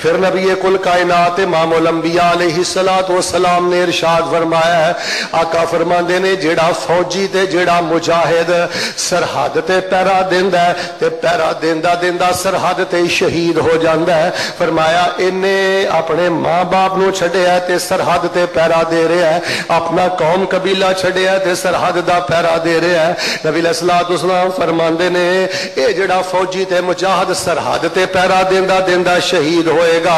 फिर नबी कुल कायनात इमामुल अंबिया अलैहिस्सलातु वस्सलाम ने इरशाद फरमाया है, आका फरमांदे ने जेड़ा फौजी ते जेड़ा मुजाहिद सरहद ते पैरा देंदा है ते पैरा देंदा देंदा सरहद ते शहीद हो जांदा है, फरमाया इन्हें अपने मां बाप नूं छड्डिया है ते सरहद ते पैरा दे रहा है, अपना कौम कबीला छड्डिया है ते सरहद दा पैरा दे रहा है। नबी अलैहिस्सलातु वस्सलाम फरमांदे ने ये जेड़ा फौजी ते मुजाहिद सरहद ते पैरा देंदा देंदा शहीद होएगा,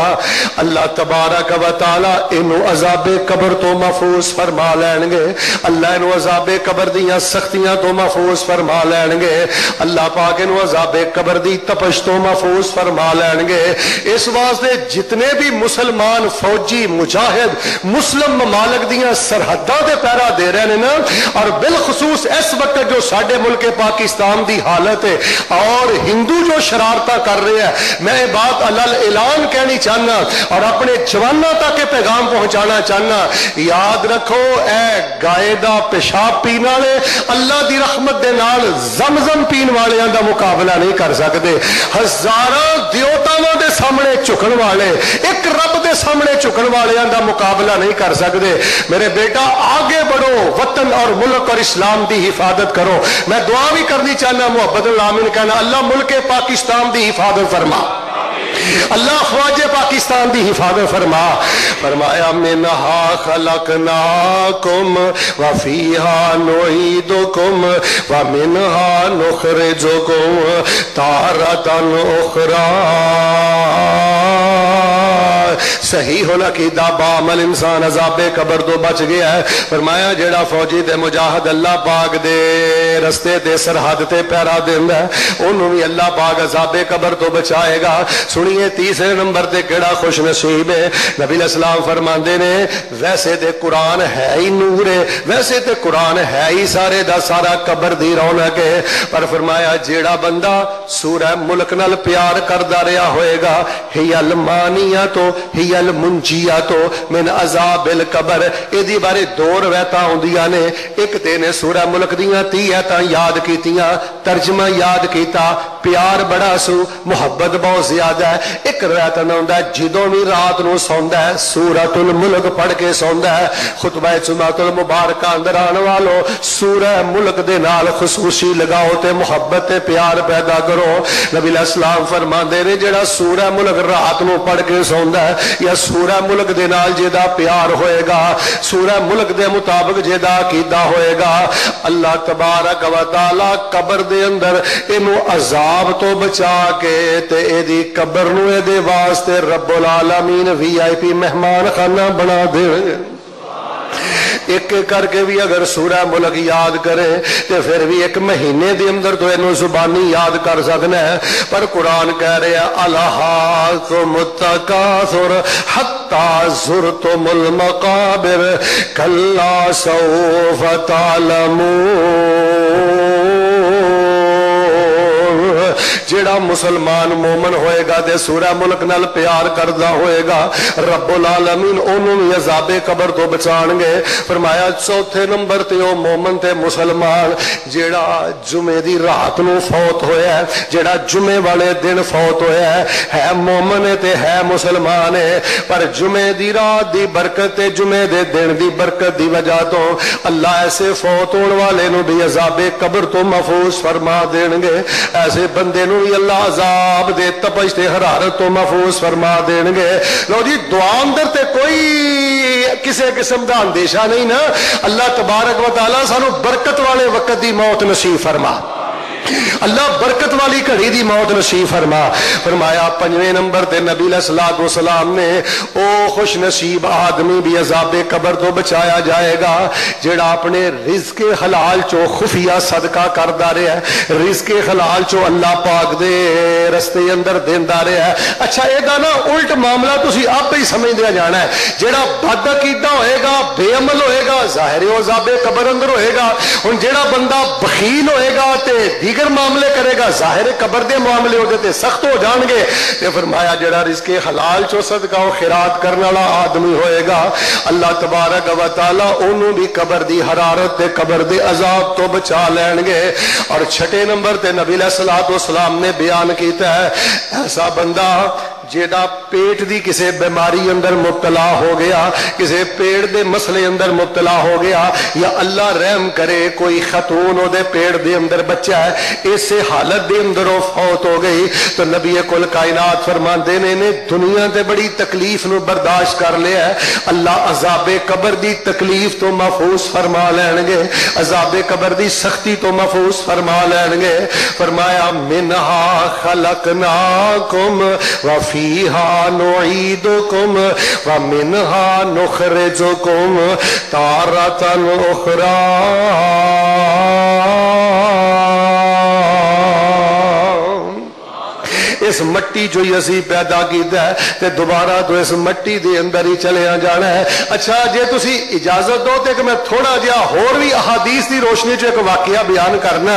अल्लाह तबारक व तआला इनू अज़ाबे कब्र तो महफूज फरमा लैणगे, अल्लाह इनू अज़ाबे कब्र दियां सख्तियां तो महफूज फरमा लैणगे, अल्लाह पाक इनू अज़ाबे कब्र दी तपश तो महफूज फरमा लैणगे। इस वास्ते जितने भी मुसलमान फौजी मुजाहिद मुस्लिम ममालिक दियां सरहदां ते पैरा दे रहे हैं ना, और बिलखसूस इस वक्त जो साडे मुल्क पाकिस्तान दी हालत है और हिंदू जो शरारता कर रहे हैं, मैं ये बात अलल ऐलान कहनी चाहना और अपने जवानों तक पैगाम पहुंचाना चाहना, याद रखो ए गाय दा पेशाब पीने वाले अल्लाह दी रहमत दे नाल जमजम पीने वालियां दा मुकाबला नहीं कर सकते। हजारों देवतावां दे सामने झुकण वाले एक रब दे सामने झुकण वालियां दा मुकाबला नहीं कर सकते। मेरे बेटा आगे बढ़ो, वतन और मुल्क और इस्लाम की हिफाजत करो। मैं दुआ भी करनी चाहना, मोहब्बत आमीन कहना, अल्लाह मुल्क पाकिस्तान की हिफाजत फरमा, अल्लाह ख्वाजे पाकिस्तान की हिफाजत फरमा। फरमाया मिनहा खलकनाकुम व फीहा नुईदुकुम व मिनहा नुखरिजुकुम तारतन उखरा। सही होना कि बामल इंसान अजाबे कब्र तो बच गया है। फरमाया जेड़ा फौजी ते मुजाहिद अल्लाह पाक दे रस्ते ते सरहद ते पैरा देंदा है, उन्होंने भी अल्लाह पाक अजाबे कब्र तो बचाएगा। सुनिए तीसरे नंबर ते केड़ा खुश नसीब है। नबी अलैहिस्सलाम फरमांदे ने वैसे ते कुरान है ही नूर है, वैसे ते कुरान है ही सारे दा सारा कब्र दी रौनक है, पर फरमाया जेड़ा बंदा सूरह मुल्क नाल प्यार करदा रहा होएगा, हियल मानिया तो हियल मुंजिया तो मिन अजाबिल कब्र। इहदी बारे दो रवायतां आउंदियां ने, एक ते ने सूरह मुल्क दियां 30 आयतां याद कीतियां, तर्जमा याद कीता, प्यार बड़ा सू, मुहब्बत बहुत ज्यादा है। एक रवायत आउंदा है जदों भी रात नूं सौंदा है सूरतुल मुल्क पढ़ के सौंदा है। खुतबा जुमातुल मुबारक अंदर आने वालों सूरह मुल्क दे नाल खुसूसी लगाओ ते मुहब्बत ते प्यार पैदा करो। नबी अलैहिस्सलाम फरमांदे ने जेड़ा सूरह मुल्क रात नूं पढ़ के सौंदा है या सूरह मुल्क दे नाल जेदा प्यार होएगा, सूरह मुल्क दे मुताबिक जेदा अकीदा होएगा, अल्लाह तबारक व तआला कब्र दे अंदर इनू अजाब तो बचा के ते एदी कब्र नू एदे वास्ते रब्बुल आलमीन VIP मेहमान खाना बना देंगे। एक एक करके भी अगर सूरह मुल्क याद करे तो फिर भी एक महीने के अंदर तो इन्हों जुबानी याद कर सकना है, पर कुरान कह रहे हैं अलहाकुम तकासुर हत्ता जुरतुमुल मकाबिर कल्ला सौफ तालमून। जेड़ा मुसलमान मोमन होएगा ते सूरह मुल्क नाल प्यार करदा होएगा, रब्बुल आलमीन ओनू भी अजाबे कब्र तो बचाणगे। फरमाया चौथे नंबर ते ओ मोमन ते मुसलमान जेड़ा जुमे दी रात नू फौत होया है, जेड़ा जुमे वाले दिन फौत होया है मोमन है ते है मुसलमान है, पर जुमे दी रात दी बरकत ते जुमे दे दिन दी बरकत दी वजह तो अल्लाह ऐसे फौत होने वाले नू भी अजाबे कब्र तो महफूज फरमा देणगे। ऐसे बंदे नू भी अल्लाह अजाब दे तपश ते हरारत तो महफूज फरमा देणगे। लो जी दुआ अंदर ते कोई किसी किस्म का अंदेशा नहीं ना। अल्लाह तबारक व तआला सानू बरकत वाले वक्त दी मौत नसीब फरमा, अल्लाह बरकत वाली घड़ी दी मौत नसीब फरमा। फरमाया पंजवें नंबर ते नबी अलैहिस्सलातु वस्सलाम ने ओ खुश नसीब आदमी भी अजाबे कब्र तो बचाया जाएगा जेड़ा अपने रिज़्क़े हलाल चो खुफिया सदका करदा रहा है, रिज़्क़े हलाल चो अल्लाह पाक दे रस्ते अंदर देंदा रहा है। अच्छा एदा ना उल्ट मामला तुसी आप ही समझदे जाना है, जेड़ा बदअकीदा होएगा बेअमल होएगा ज़ाहिर है अजाबे कब्र अंदर होएगा। हुण जेड़ा बंदा बखील होएगा ते दीगर मामले करेगा ज़ाहिर कब्र दे मामले होते सख्त हो जाएंगे। ते फरमाया जेड़ा रिज़्क़े हलाल चो सदका और खिरात करने वाला आदमी होएगा, अल्लाह तबारक व तआला ओनू भी कब्र दी हरारत ते कब्र दे अजाब तो बचा लेंगे। और छठे नंबर ते नबी अलैहिस्सलातु वस्सलाम ने बयान किया है ऐसा बंदा जेड़ा पेट दी किसी बीमारी अंदर मुबतला हो गया, किसी पेट दे मसले अंदर मुबतला हो गया, या अल्लाह रहम करे कोई खतून ओदे पेट दे अंदर बच्चा है, इसे हालत दे अंदर वो फौत हो गई, तो नबी कुल कायनात फरमाते ने दुनिया ते बड़ी तकलीफ नू बर्दाश्त कर लिया है, अल्लाह अजाबे कबर दी तकलीफ तो महफूज फरमा लैणगे, अजाबे कबर दी सख्ती तो महफूज फरमा लैणगे। फरमाया मिनहा खलकनाकुम व फीहा नुईदुकुम व मिनहा नुखरिजुकुम तारतन उखरा। इस मट्टी जो ही असी पैदा किया है ते दोबारा तो इस मट्टी दे अंदर ही चले जाना है। अच्छा जे तुसी इजाजत दो तो मैं थोड़ा जिहा होर भी अहादीस की रोशनी च एक वाकया बयान करना।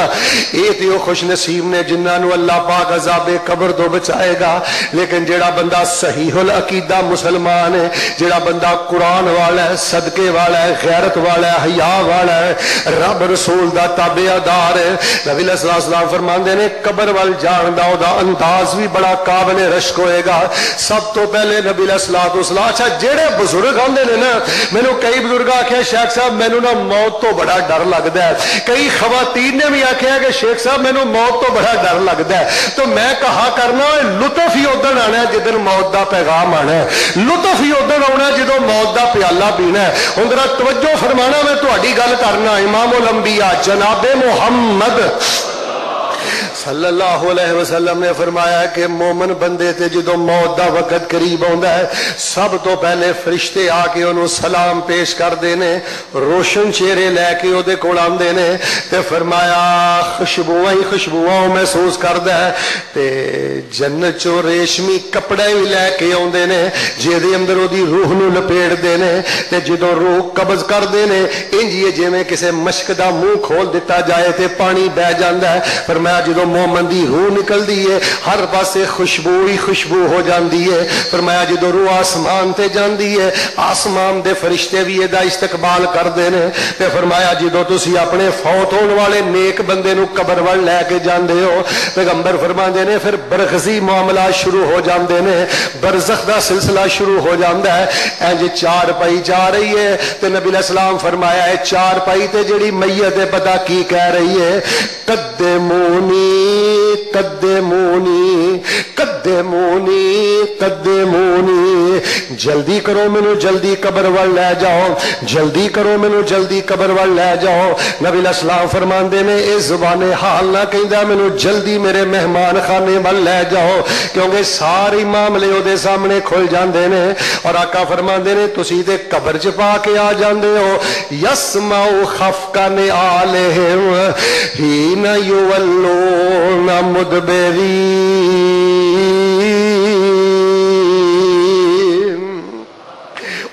ये तो खुश नसीब ने जिन्होंने अल्लाह पाक अजाबे कबर तो बचाएगा, लेकिन जेड़ा बंदा सहीहुल अकीदा मुसलमान है, जेड़ा बंदा कुरान वाला है, सदके वाला है, गैरत वाला है, हया वाला है, रब रसूल दा ताबेदार है, नबी सल्लल्लाहु फरमाते ने कबर वाल जान दा ओदा अंदाज भी बड़ा काबिले रश्क होएगा। सब तो पहले नबी सल्लल्लाहु अच्छा जेड़े बुजुर्ग आंदे ने ना, मैनू कई बुजुर्ग आख्या शेख साहब मैनू ना मौत तो बड़ा डर लगता है, कई खवातीन ने भी आख्या कि शेख साहब मैनू मौत तो बड़ा डर लगता है। तो मैं कहा करना लुत्फ ही उदन आना है जिदन मौत का पैगाम आना है, लुत्फ ही उदन आना जो मौत का प्याला पीना है। हुण जरा तवज्जो फरमाना, मैं तुहाडी गल करना। इमामुल अंबिया जनाबे मुहम्मद सल्लल्लाहु अलैहि वसल्लम ने फरमाया कि मोमन बंदे ते जो मौत का वक्त करीब आता है, सब तो पहले फरिश्ते आके उन्होंने सलाम पेश करते हैं, रोशन चेहरे लैके उहदे कोल आंदे ने ते फरमाया खुशबुआ ही खुशबुआ महसूस करता है, ते जन्नत चो रेशमी कपड़े भी लैके आउंदे ने जिहदे अंदर उहदी रूह नूं लपेटदे ने, ते जदों रूह कब्ज करदे ने इंज जिवें किसी मशक दा मूँह खोल दिता जाए ते पानी बह जाता है। फरमाया जदों मोमन दी रूह निकलती है हर पासे खुशबू ही खुशबू हो जाती है। फरमाया जो रूह आसमान ते जाती है आसमान दे फरिश्ते भी इसदा इस्तकबाल करते हैं। ते फरमाया जो तुसी अपने फौत होने वाले नेक बंदे नूं कबर वल लैके जाते हो, पैगंबर फरमाते ने फिर बरखजी मामला शुरू हो जाते हैं, बरज़ख दा सिलसिला शुरू हो जाता है। इंज चार पाई जा रही है तो नबी सलाम फरमाया है चार पाई ते जिहड़ी मैयत है पता की कह रही है, कद्दमूनी कद्दमूनी कद्दमूनी कद्दमूनी, जल्दी करो मैनू जल्दी कबर वल लै जाओ, जल्दी करो मैनू जल्दी कबर वल लै जाओ। नबी सलाम फरमाते ने इस ज़बाने हाल ना कहता मैनू जल्दी मेरे मेहमान खाने वल लै जाओ, क्योंकि सारे मामले उहदे सामने खुल जाते हैं। और आका फरमाते ने तुसी ते कबर च पा के आ जाते हो, यस्माउ खफका ने आलेहिम हीना युवल्लूना मुदबिरीन,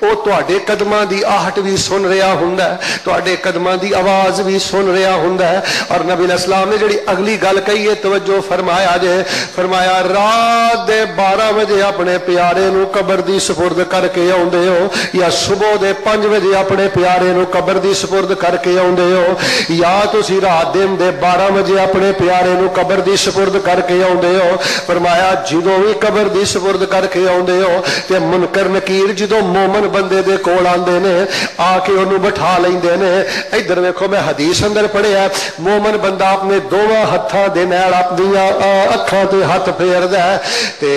वो तुहाडे कदमां दी आहट भी सुन रहा हुंदा है, तुहाडे कदमां दी आवाज भी सुन रहा हुंदा है। और नबी अलैहिस्सलाम ने जिहड़ी अगली गल कही है तवज्जो फरमाया जे, फरमाया रात दे 12 बजे अपने प्यारे नूं कबर दी सुपुर्द करके आउंदे हो, या सुबह दे 5 बजे अपने प्यारे नूं कबर दी सुपुर्द करके आउंदे हो, या तुसी रात दिन दे 12 बजे अपने प्यारे नूं कबर दी सुपुर्द करके आउंदे हो। फरमाया जदों भी कबर दी सुपुर्द करके आउंदे हो ते मुनकर नकीर जदों मोमन बंदे दे कोल आंदे ने आके उन्होंने बिठा लेंदे ने। इधर देखो मैं हदीस अंदर पढ़िया, मोमन बंदा अपने दोवां हत्थां दे नाल अपनियां अखां ते हथ फेरदा है ते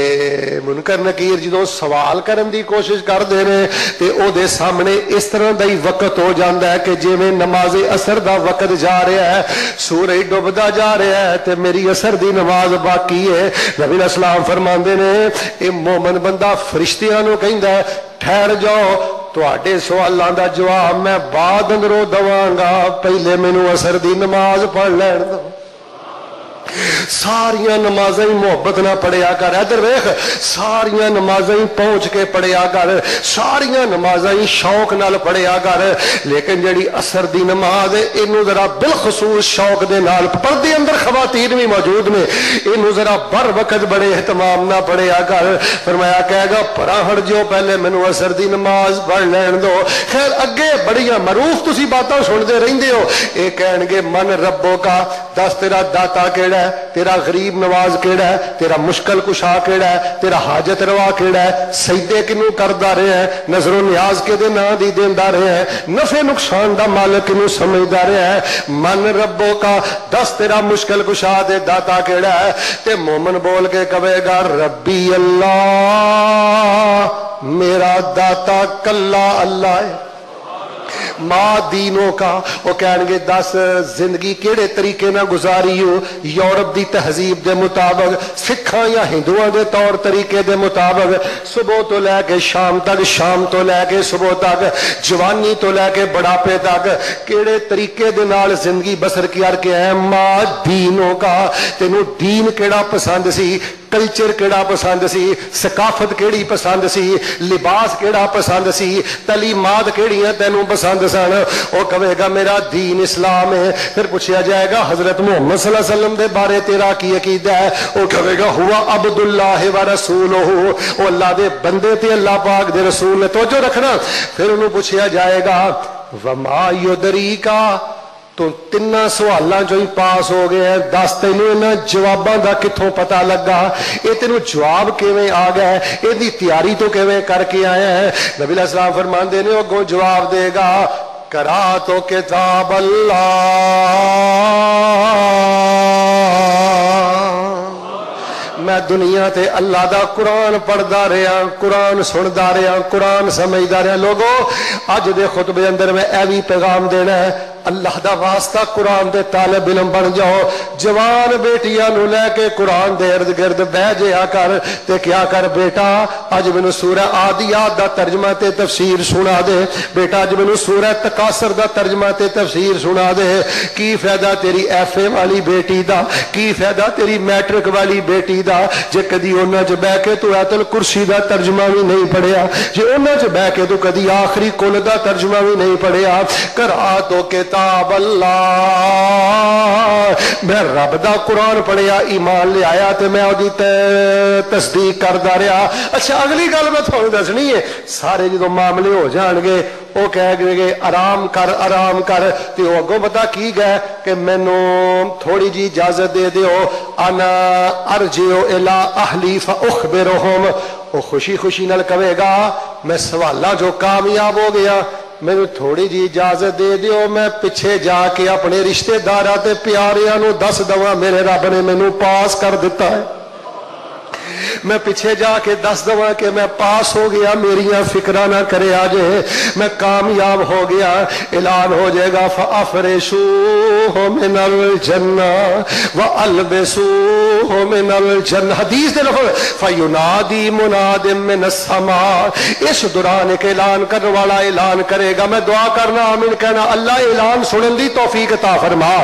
मुनकर नकीर जदों सवाल करन दी कोशिश करदे ने ते ओदे सामने इस तरह दा ही वक्त हो जाता है कि जिवें नमाज़े असर दा वक्त जा रहा है, सूरज डुबदा जा रहा है ते मेरी असर दी नमाज बाकी है। नबी अलैहिस्सलाम फरमांदे ने ये मोमन बंदा फरिश्तियां नूं कहंदा है ठहर जाओ, तुहाडे सवालों का जवाब मैं बाद अंदरों दवांगा, पहले मैनू असर दी नमाज पढ़ लैण दो। सारिया नमाज़ां ही मुहब्बत ना पढ़िया कर, इधर वेख सारिया नमाज़ां ही पहुंच के पढ़िया कर, सारिया नमाज़ां ही शौक नाल पढ़िया कर, लेकिन जिहड़ी असर दी नमाज है इनू जरा बिलखसूस शौक दे नाल, पर्दे अंदर खवातीन भी मौजूद ने, इनू जरा बर वक्त बड़े एहतमाम ना पढ़िया कर। फरमाया कहेगा परा हट जाओ पहले मैनू असर दी नमाज पढ़ लैण दो। खैर अगे बड़िया मरूफ तुसी बातां सुनते रहिंदे हो, ये कहणगे मन रब्बो का, दस तेरा दाता केड़ा है, تیرا غریب نواز کیڑا ہے, تیرا مشکل کشا کیڑا ہے, تیرا حاجت روا کیڑا ہے, سجدے کنوں کردا رہے ہیں, نظر و نیاز کے دے نام دی دیندا رہے ہیں, نفع نقصان دا مالک کنوں سمجھدا رہے ہیں. من ربو کا, دس تیرا مشکل کشا دے داتا کیڑا ہے. تے مومن بول کے کہے گا ربی اللہ, میرا داتا کلا اللہ ہے. ماں دینوں کا, وہ کہیں گے دس زندگی کیڑے طریقے نہ گزاری ہو, یورپ دی تہذیب دے مطابق, سکھاں یا ہندوؤں دے طور طریقے دے مطابق, صبح تو لے کے شام تک, شام تو لے کے صبح تک, جوانی تو لے کے بڑھاپے تک, کیڑے طریقے دے نال زندگی بسر کر کے ہیں. ماں دینوں کا, تینوں دین کیڑا پسند سی, کلچر کیڑا پسند سی, ثقافت کیڑی پسند سی, لباس کیڑا پسند سی, تعلیمات کیڑیاں تینوں پسند سن. وہ کہے گا میرا دین اسلام ہے. پھر پوچھا جائے گا حضرت محمد صلی اللہ علیہ وسلم دے بارے تیرا کی عقیدہ ہے؟ وہ کہے گا ہوا عبداللہ و رسولہ, وہ اللہ دے بندے تے اللہ پاک دے رسول نے. توجہ رکھنا. پھر انہوں پوچھا جائے گا وما یدریکا, تو تین سوالاں جو ہی پاس ہو گئے ہیں, دس تینوں انہاں جواباں دا کتھوں پتہ لگا, یہ تینوں جواب کیویں آ گیا ہے, یہ دی تیاری تو کیویں کر کے آیا ہے؟ نبی علیہ السلام فرماندے نے اگوں جواب دے گا کرا تو کتاب اللہ, میں دنیا تے اللہ دا قرآن پڑھدا رہا, قرآن سندا رہا, قرآن سمجھدا رہا. لوگو اج دے خطبے اندر میں اے وی پیغام دینا ہے, اللہ دا واسطہ قرآن دے طالب علم بن جاؤ. جوان بیٹیاں نو لے کے قرآن دے ارد گرد بہ جیا کر تے کیا کر بیٹا اج مینوں سورہ عادیات دا ترجمہ تے تفسیر سنا دے, بیٹا اج مینوں سورہ تکاثر دا ترجمہ تے تفسیر سنا دے. کی فائدہ تیری ایف اے والی بیٹی دا, کی فائدہ تیری میٹرک والی بیٹی دا, جے کدی انہاں چ بیٹھ کے تو آیت الکرسی دا ترجمہ بھی نہیں پڑھیا, جے انہاں چ بیٹھ کے تو کدی آخری کل دا ترجمہ بھی نہیں پڑھیا. کرا تو کتاب اللہ, میں رب دا قرآن پڑھیا, ایمان لے آیا تے میں اودی تصدیق کردا رہیا. اچھا اگلی گل میں تھانوں دسنی ہے, سارے جدوں معاملے ہو جان گے وہ کہہ گئے آرام کر آرام کر, تے وہ اگوں پتا کی گئے کہ مینوں تھوڑی جی اجازت دے دیو, انا ارجع الی اہلی فاخبرہم. وہ خوشی خوشی نال کہے گا میں سوالاں جو کامیاب ہو گیا, مینوں تھوڑی جی اجازت دے دیو, میں پیچھے جا کے اپنے رشتہ داراں تے پیاریاں نو دس دواں میرے رب نے مینوں پاس کر دیتا ہے. میں پیچھے جا کے دس دواں کہ میں پاس ہو گیا, میریاں فکرہ نہ کرے آجے, میں کامیاب ہو گیا. اعلان ہو جائے گا فَأَفْرِشُوهُ مِنَ الْجَنَّةِ وَأَلْبِسُوهُ مِنَ الْجَنَّةِ. حدیث دے لفظ فَيُنَادِي مُنَادٍ مِنَ السَّمَاءِ. اس دوران ایک اعلان کرنے والا اعلان کرے گا, میں دعا کرنا آمین کہنا, اللہ اعلان سنن دی توفیق عطا فرما.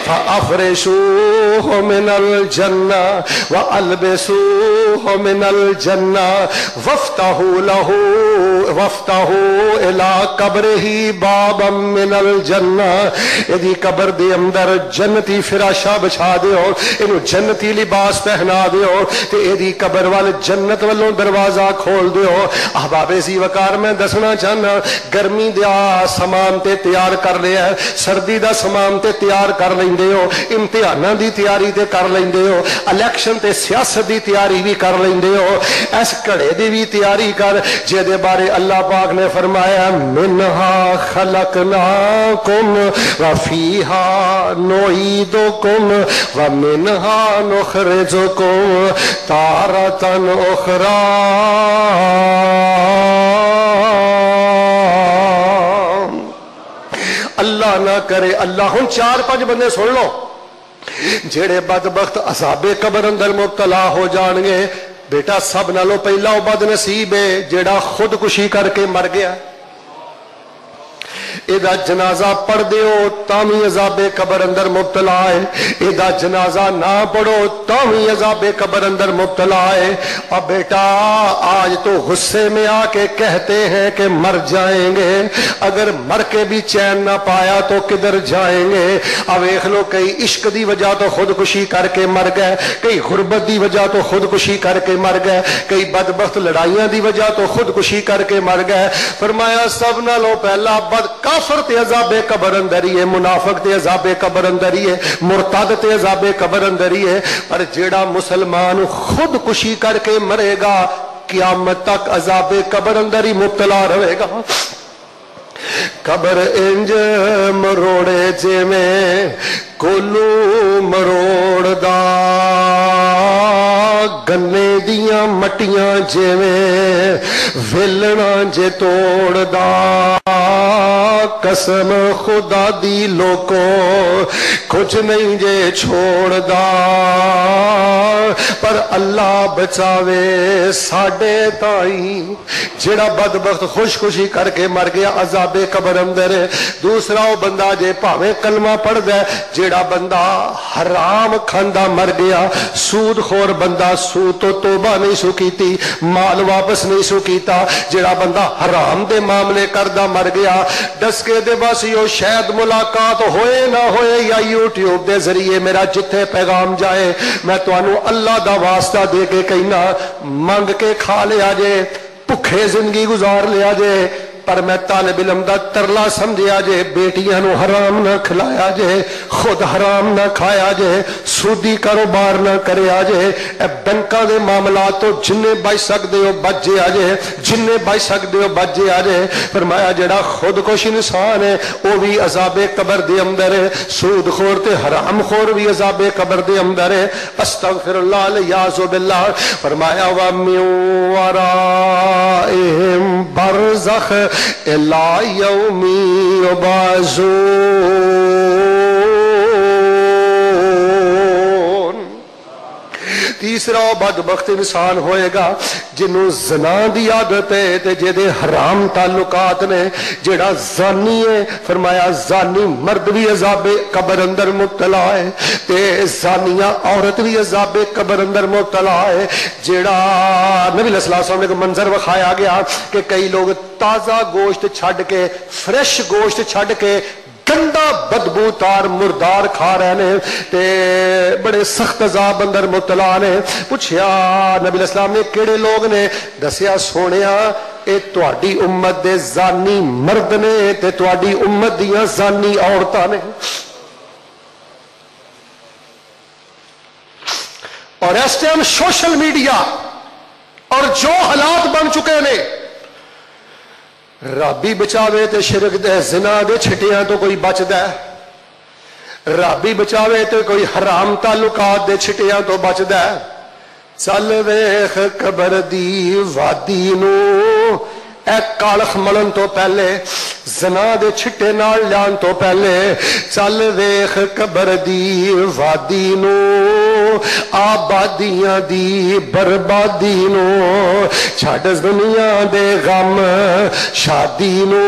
فَأَفْرِشُوهُ مِنَ الْجَنَّةِ وَأَلْبِسُوهُ من الجنہ وفتحوا له وفتحوا الى قبره بابا من الجنہ. ایدی قبر دے اندر جنتی فراشا بچھا دیو, اینو جنتی لباس پہنا دیو, تے ایدی قبر وال جنت والوں دروازہ کھول دیو. احباب سی وقار میں دسنا چاہنا, گرمی دا سامان تے تیار کر لیا ہے, سردی دا سامان تے تیار کر لیندے ہو, امتحاناں دی تیاری تے کر لیندے ہو, الیکشن تے سیاست دی تیاری بھی کر لیندے ہو, اس کڑے دی بھی تیاری کر جے دے بارے اللہ پاک نے فرمایا منہا خلقناکم وفیہا نعیدکم ومنہا نخرجکم تارۃ اخری. اللہ نہ کرے اللہ, ہن 4-5 بندے سن لو جیڑے بدبخت عذاب قبر اندر مبتلا ہو جان گے. بیٹا سب نالوں پہلا وہ بد نصیب ہے جیڑا خودکشی کر کے مر گیا. ایدہ جنازہ پڑھ دیو تامی عذاب قبر اندر مبتلا ہے, ایدہ جنازہ نہ پڑھو تامی عذاب قبر اندر مبتلا ہے. اب بیٹا آج تو غصے میں آ کے کہتے ہیں کہ مر جائیں گے, اگر مر کے بھی چین نہ پایا تو کدھر جائیں گے. اب ایک لو کئی عشق دی وجہ تو خودکشی کر کے مر گئے, کئی غربت دی وجہ تو خودکشی کر کے مر گئے, کئی بدبخت لڑائیاں دی وجہ تو خودکشی کر کے مر گئے. فرمایا سب نالوں پہلا بد کافر تے عذاب قبر اندر ہی ہے، منافق تے عذاب قبر اندر ہی ہے، مرتد تے عذاب قبر اندر ہی ہے، پر جیڑا مسلمان خودکشی کر کے مرے گا قیامت تک عذاب قبر اندر ہی مبتلا رہے گا۔ قبر انج مروڑے جے میں کولو مروڑ دا، گنے دیاں مٹیاں جے میں ویلنا جے توڑ دا، قسم خدا دی لوکو کچھ نہیں جے چھوڑ دا، پر اللہ بچاوے ساڈے تائیں جڑا بدبخت خوشخوشی کر کے مر گیا عذاب قبر اندر۔ دوسرا وہ بندہ جے پاویں کلمہ پڑھ دے، جڑا بندہ حرام کھاندا مر گیا، سود خور بندہ، سود تو توبہ نہیں سو کیتی، مال واپس نہیں سو کیتا، جڑا بندہ حرام دے معاملے کردا مر گیا، دس کے دے بس یو شاید ملاقات ہوئے نہ ہوئے یا یوٹیوب دے ذریعے میرا جتھے پیغام جائے میں تانوں اللہ دا واسطہ دے کے کہنا منگ کے کھا لیا جے، بھکھے زندگی گزار لیا جے، پر میں طالب علم دا ترلا سمجھیا جے، بیٹیاں نو حرام نہ کھلایا جے، خود حرام نہ کھایا جے، سودی کاروبار نہ کریا جے، اے بینکاں دے معاملات تو جننے بچ سکدے ہو بچ جیا جے، جننے بچ سکدے ہو بچ جیا جے۔ فرمایا جڑا خودکش انسان ہے وہ بھی عذاب قبر دے اندر ہے، سود خور تے حرام خور بھی عذاب قبر دے اندر ہے۔ استغفر اللہ الیاذ باللہ۔ فرمایا وَمِن وَرَائِهِمْ بَرْزَخٌ إِلَى يَوْمِ يُبْعَثُونَ۔ تیسرا بدبخت انسان ہوئے گا جنوں زنا دی عادت ہے تے جدے حرام تعلقات نے، جڑا زانی ہے، فرمایا زانی مرد بھی عذاب قبر اندر مبتلا ہے تے زانیہ عورت بھی عذاب قبر اندر مبتلا ہے۔ جڑا نبی علیہ السلام نے کو منظر وکھایا گیا کہ کئی لوگ تازہ گوشت چھڈ کے، فریش گوشت چھڈ کے گندا بدبو تار مردار کھا رہے ہیں تے بڑے سخت عذاب اندر مبتلا نے۔ پوچھیا نبی علیہ السلام نے کیڑے لوگ نے؟ دسیا سونیا اے تہاڈی امت دے زانی مرد نے تے تہاڈی امت دیاں زانی عورتاں نے۔ اور اس ٹائم سوشل میڈیا اور جو حالات بن چکے نے، رابی بچاوے تے شرک دے زنا دے چھٹیاں تو کوئی بچدا ہے، رابی بچاوے تے کوئی حرام تعلقات دے چھٹیاں تو بچدا ہے۔ چل ویخ قبر دی وادی نو، اے کالخ ملن تو پہلے، زنا دے چھٹے نال جان تو پہلے، چل ویخ قبر دی وادی نو، آبادیاں دی بربادی نو، چھڈ دنیا دے غم شادی نو،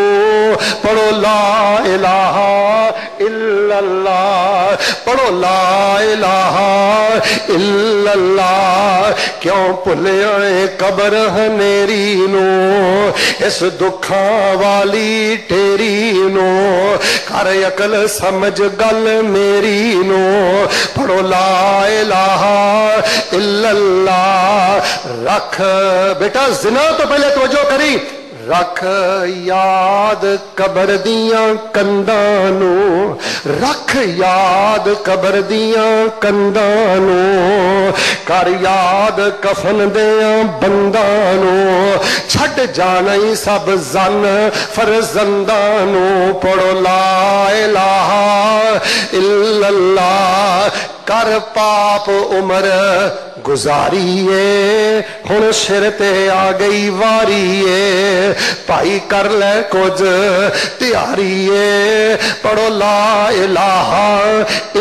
پڑھو لا الہ الا اللہ، پڑھو لا الہ الا اللہ، کیوں بھلیا قبر ہنیری نو، اس دکھاں والی ٹیری نو، کر عقل سمجھ گل میری نو، پڑھو لا الہ الا اللہ۔ رکھ بیٹا زنا تو پہلے توجہ کری، رکھ یاد قبر دیاں کنداں نو، رکھ یاد قبر دیاں کنداں نو، کر یاد کفن دیاں بنداں نو، چھٹ جانا ہی سب زن فرزنداں نو، پڑھو لا الہ الا اللہ، کر پاپ عمر گزاریے، ہن سر تے آ گئی واریے، پائی کر لے کچھ تیاریے، پڑھو لا الہ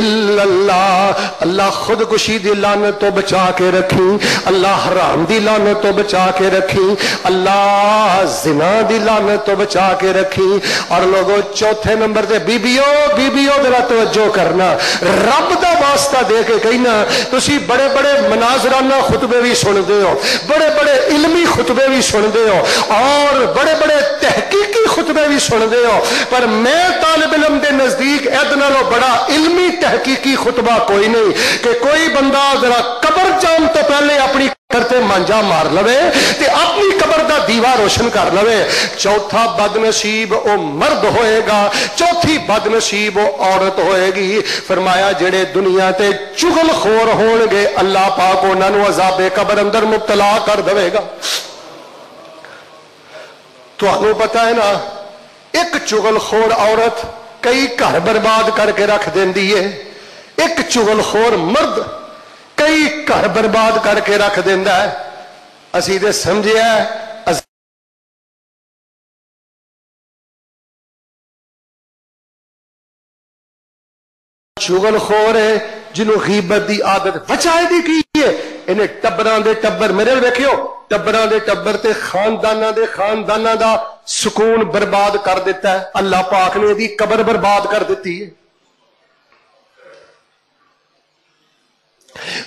الا اللہ۔ اللہ خودکشی دی لعنت تو بچا کے رکھی، اللہ حرام دی لعنت تو بچا کے رکھی، اللہ زنا دی لعنت تو بچا کے رکھی۔ اور لوگوں چوتھے نمبر تے بیبیو ذرا توجہ کرنا، رب دا واسطہ دے کے کہنا، تسی بڑے بڑے مناظرانہ خطبے بھی سنتے ہو، بڑے بڑے علمی خطبے بھی سنتے ہو، اور بڑے بڑے تحقیقی خطبے بھی سنتے ہو، پر میں طالب علم دے نزدیک ادنا لو بڑا علمی تحقیقی خطبہ کوئی نہیں کہ کوئی بندہ ذرا قبر جان تو پہلے اپنی करते मांझा मार लवे ते अपनी कबर दा दीवा रोशन कर लवे। चौथा बदनसीब ओ मर्द होएगा, चौथी बदनसीब ओ औरत होएगी। फरमाया जेड़े दुनिया ते चुगलखोर होणगे अल्लाह पाक उन्हां नूं अज़ाबे कबर अंदर मुब्तला कर देवेगा। तुहानूं पता है ना, एक चुगलखोर औरत कई घर बर्बाद करके रख देंदी है, एक चुगलखोर मर्द कई घर बर्बाद करके रख देंदा है। असी ते समझिया चुगलखोर है जिन्हों गीबत की आदत बचाए दी की है। इन्हें टब्बरां दे टब्बर मेरे वेखियो, टब्बरां दे टब्बर ते खानदाना दा सुकून बर्बाद कर दिता है। अल्लाह पाक ने दी कबर बर्बाद कर दी है।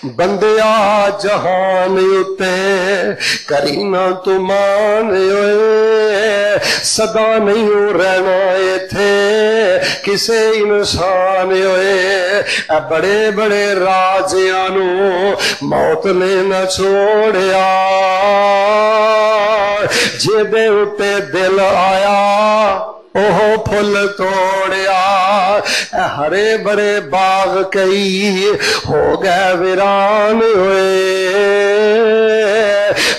बंदिया जहान उते करीना तुमान होए, सदा नहीं रहना इथे किसे इंसान होए। बड़े बड़े राजियां नू मौत ने न छोड़िया, जेदे उते दिल आया ओह फुल तोड़िया। हरे भरे बाग कई हो गए वीरान होए।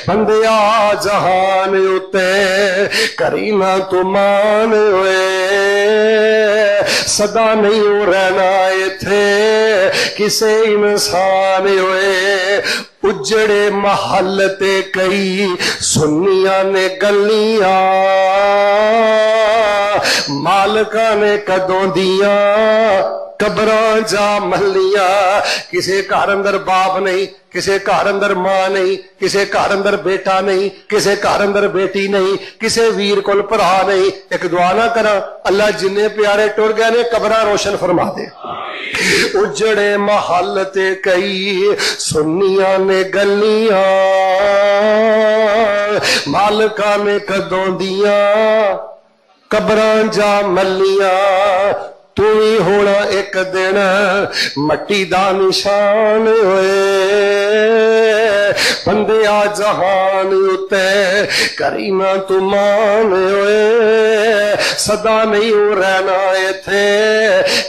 बंदिया जहान उते करीना तुमान होए, सदा नहीं रहना इथे किसे इंसान होए। उजड़े महल ते कई सुनिया ने गलियां, मालका ने कदों दिया कबरां जा महलियां। किसे घर अंदर बाप नहीं, किसे घर अंदर मां नहीं, किसे घर अंदर बेटा नहीं, किसे घर अंदर बेटी नहीं, किसे वीर कोल भरा नहीं। एक दुआ ना करा, अल्लाह जिन्ने प्यारे टुर गए ने कबरां रोशन फरमा दे। उजड़े महल ते कई सुनिया ने गलियां, मालका ने कदों दिया कबरां जा मलियां। तू ही होना एक दिन मट्टी दा निशान होए। बंदिया जहान उते करीना तुमान होए, सदा नहीं रहना इथे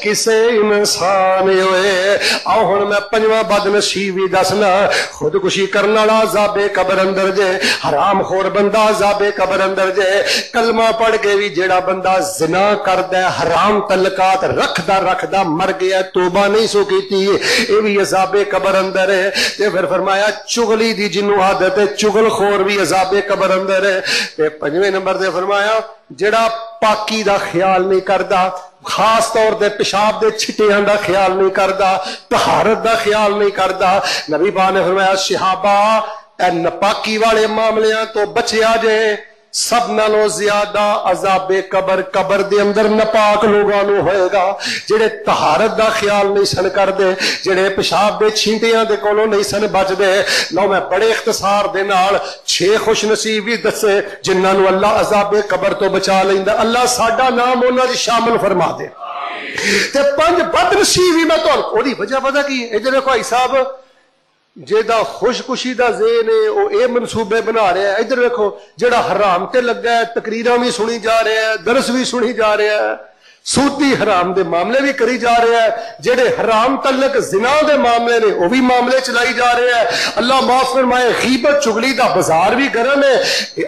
किसे इंसान होए। आओ हुण मैं पंजवां बदनसीब भी दसना। खुदकुशी करने वाला अज़ाबे कबर अंदर जे, हराम खोर बंदा अज़ाबे कबर अंदर जे। कलमा पढ़ के भी जेड़ा बंदा जिना करदा, हराम तलकात रखदा मर गया, तोबा नहीं सो कीती, ये भी अज़ाबे कबर अंदर है। ते फिर फरमाया चुगली दी जिन्नू आदत है, चुगलखोर भी अज़ाबे कबर अंदर है। ते पंजवें नंबर ते फरमाया जेड़ा पाकी दा ख्याल नहीं करदा, खास तौर पर पेशाब के छिटियां का ख्याल नहीं करता, तहारत का ख्याल नहीं करता। नबी पाक ने फरमाया सहाबा ए नपाकी वाले मामलियां तो बचिया जे, सब नालों ज्यादा अजाबे कबर कबर दे अंदर नपाक लोगों नूं होएगा। जेड़े तहारत का ख्याल नहीं सन करते, जेड़े पेशाब के छींटियां दे कोलों नहीं सन बचते। लो मैं बड़े इख्तिसार दे नाल 6 खुश नसीब भी दसे जिन्हां नूं अल्लाह अजाबे कबर तो बचा लैंदा। अल्लाह साडा नाम उन्हां च शामिल फरमा दे। ते 5 बदनसीब भी मैं तुहानूं ओहदी वजह पता की है। इधर देखो भाई साहब जेदा खुशकुशी का जेन है वो ये मनसूबे बना रहा है। इधर देखो जेड़ा हराम ते लगा है, तकरीरां भी सुनी जा रहा है, दरस भी सुनी जा रहा है, सूती हराम दे मामले भी करी जा रहा है, जेड़े हराम तलक जिना दे मामले ने वो भी मामले चलाई जा रहे हैं। अल्लाह माफ फरमाए गीबत चुगली दा बाजार भी गर्म है।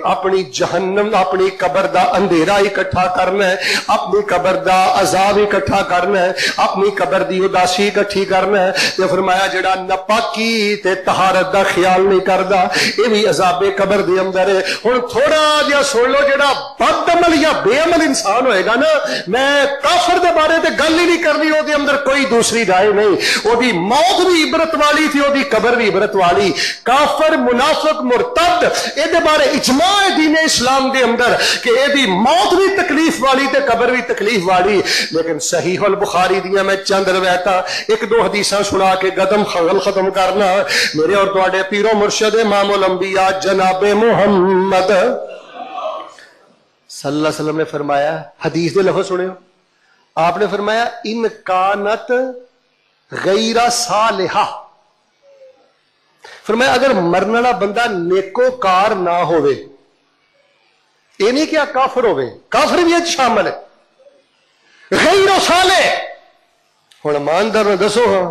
अपनी जहन्नम अपनी कबर दा अंधेरा इकट्ठा करना है, अपनी कबर दा अजाब इकट्ठा करना है, अपनी कबर दी उदासी इकट्ठी करना है। ते फरमाया जेड़ा नपाकी ते तहारत दा ख्याल नहीं करदा ये भी अजाबे कबर दे अंदर है। हुण थोड़ा जिहा सुन लो, जेड़ा बदअमल या बेअमल इंसान होएगा ना, मैं काफर दे बारे ते गल ही नहीं करनी, ओदे अंदर कोई दूसरी राय नहीं। ओदी मौत भी इबरत वाली थी, ओदी कबर भी इबरत वाली। काफर मुनाफिक मुरतद एदे बारे इजमा है दीन इस्लाम दे अंदर कि एदी मौत भी तकलीफ वाली ते कबर भी तकलीफ वाली। लेकिन सहीहुल बुखारी दियां मैं चंद रवायतां 1-2 हदीसां सुना के गदम खत्म करना। मेरे और तुहाडे पीरो मुर्शिद इमामुल अंबिया जनाबे मुहम्मद सल्लल्लाहु अलैहि वसल्लम ने फरमाया, हदीस दे लफ्ज़ सुनियो, आपने फरमाया इन कानत गैरा सालिहा, فرمایا اگر مرن والا بندہ نیکوکار نہ ہوئے، یہ نہیں کیا کافر ہوئے، کافر بھی شامل ہے، غیر صالح، ہوں ایماندار دسو ہاں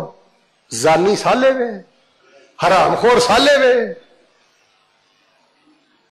زانی سالے وے، حرام خور سالے وے،